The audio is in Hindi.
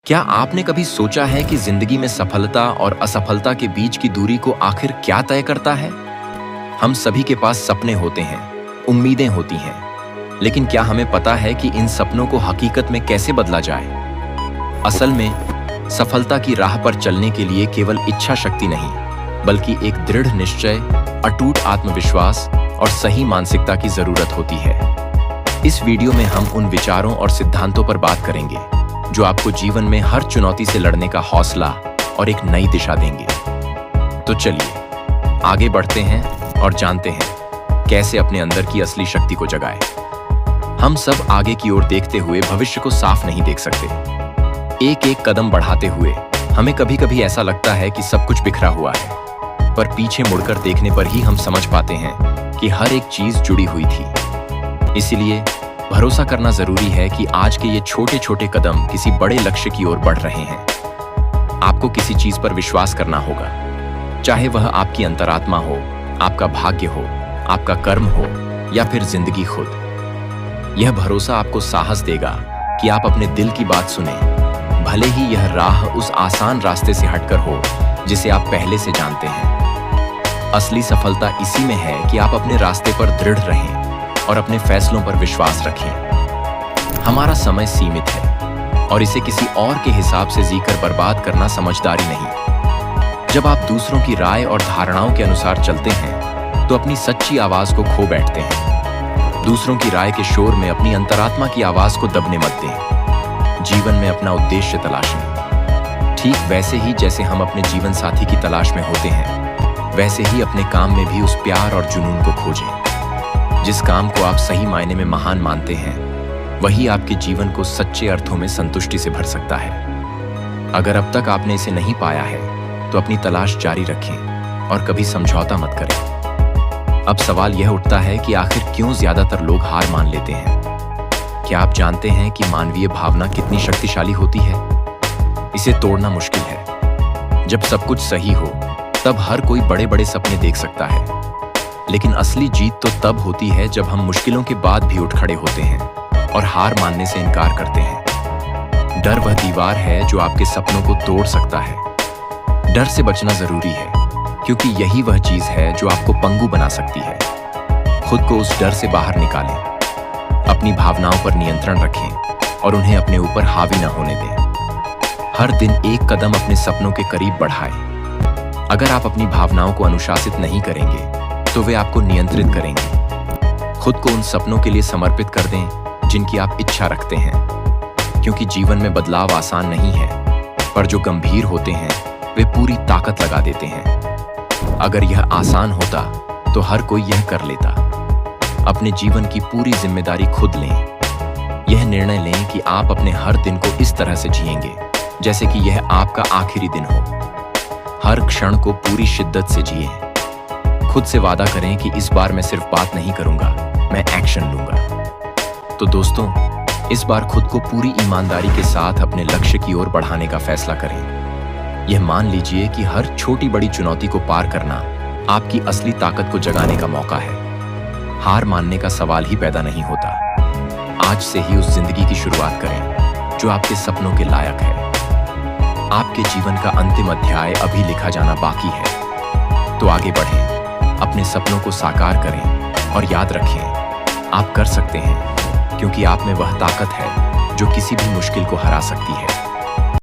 क्या आपने कभी सोचा है कि जिंदगी में सफलता और असफलता के बीच की दूरी को आखिर क्या तय करता है? हम सभी के पास सपने होते हैं, उम्मीदें होती हैं, लेकिन क्या हमें पता है कि इन सपनों को हकीकत में कैसे बदला जाए? असल में सफलता की राह पर चलने के लिए केवल इच्छा शक्ति नहीं, बल्कि एक दृढ़ निश्चय, अटूट आत्मविश्वास और सही मानसिकता की जरूरत होती है। इस वीडियो में हम उन विचारों और सिद्धांतों पर बात करेंगे जो आपको जीवन में हर चुनौती से लड़ने का हौसला और एक नई दिशा देंगे। तो चलिए आगे बढ़ते हैं और जानते हैं कैसे अपने अंदर की असली शक्ति को जगाएं। हम सब आगे की ओर देखते हुए भविष्य को साफ नहीं देख सकते। एक एक कदम बढ़ाते हुए हमें कभी कभी ऐसा लगता है कि सब कुछ बिखरा हुआ है, पर पीछे मुड़कर देखने पर ही हम समझ पाते हैं कि हर एक चीज जुड़ी हुई थी। इसीलिए भरोसा करना जरूरी है कि आज के ये छोटे छोटे कदम किसी बड़े लक्ष्य की ओर बढ़ रहे हैं। आपको किसी चीज पर विश्वास करना होगा, चाहे वह आपकी अंतरात्मा हो, आपका भाग्य हो, आपका कर्म हो या फिर जिंदगी खुद। यह भरोसा आपको साहस देगा कि आप अपने दिल की बात सुने, भले ही यह राह उस आसान रास्ते से हटकर हो जिसे आप पहले से जानते हैं। असली सफलता इसी में है कि आप अपने रास्ते पर दृढ़ रहें और अपने फैसलों पर विश्वास रखें। हमारा समय सीमित है और इसे किसी और के हिसाब से जीकर बर्बाद करना समझदारी नहीं। जब आप दूसरों की राय और धारणाओं के अनुसार चलते हैं तो अपनी सच्ची आवाज को खो बैठते हैं। दूसरों की राय के शोर में अपनी अंतरात्मा की आवाज को दबने मत दें। जीवन में अपना उद्देश्य तलाशें। ठीक वैसे ही जैसे हम अपने जीवन साथी की तलाश में होते हैं, वैसे ही अपने काम में भी उस प्यार और जुनून को खोजें। जिस काम को आप सही मायने में महान मानते हैं, वही आपके जीवन को सच्चे अर्थों में संतुष्टि से भर सकता है। अगर अब तक आपने इसे नहीं पाया है तो अपनी तलाश जारी रखें और कभी समझौता मत करें। अब सवाल यह उठता है कि आखिर क्यों ज्यादातर लोग हार मान लेते हैं? क्या आप जानते हैं कि मानवीय भावना कितनी शक्तिशाली होती है? इसे तोड़ना मुश्किल है। जब सब कुछ सही हो तब हर कोई बड़े बड़े सपने देख सकता है, लेकिन असली जीत तो तब होती है जब हम मुश्किलों के बाद भी उठ खड़े होते हैं और हार मानने से इनकार करते हैं। डर वह दीवार है जो आपके सपनों को तोड़ सकता है। डर से बचना जरूरी है, क्योंकि यही वह चीज है जो आपको पंगु बना सकती है। खुद को उस डर से बाहर निकालें, अपनी भावनाओं पर नियंत्रण रखें और उन्हें अपने ऊपर हावी न होने दें। हर दिन एक कदम अपने सपनों के करीब बढ़ाएं। अगर आप अपनी भावनाओं को अनुशासित नहीं करेंगे तो वे आपको नियंत्रित करेंगे। खुद को उन सपनों के लिए समर्पित कर दें जिनकी आप इच्छा रखते हैं, क्योंकि जीवन में बदलाव आसान नहीं है, पर जो गंभीर होते हैं वे पूरी ताकत लगा देते हैं। अगर यह आसान होता तो हर कोई यह कर लेता। अपने जीवन की पूरी जिम्मेदारी खुद लें। यह निर्णय लें कि आप अपने हर दिन को इस तरह से जिएंगे जैसे कि यह आपका आखिरी दिन हो। हर क्षण को पूरी शिद्दत से जिएं। खुद से वादा करें कि इस बार मैं सिर्फ बात नहीं करूंगा, मैं एक्शन लूंगा। तो दोस्तों, इस बार खुद को पूरी ईमानदारी के साथ अपने लक्ष्य की ओर बढ़ाने का फैसला करें। यह मान लीजिए कि हर छोटी बड़ी चुनौती को पार करना आपकी असली ताकत को जगाने का मौका है। हार मानने का सवाल ही पैदा नहीं होता। आज से ही उस जिंदगी की शुरुआत करें जो आपके सपनों के लायक है। आपके जीवन का अंतिम अध्याय अभी लिखा जाना बाकी है। तो आगे बढ़ें, अपने सपनों को साकार करें और याद रखें, आप कर सकते हैं, क्योंकि आप में वह ताकत है जो किसी भी मुश्किल को हरा सकती है।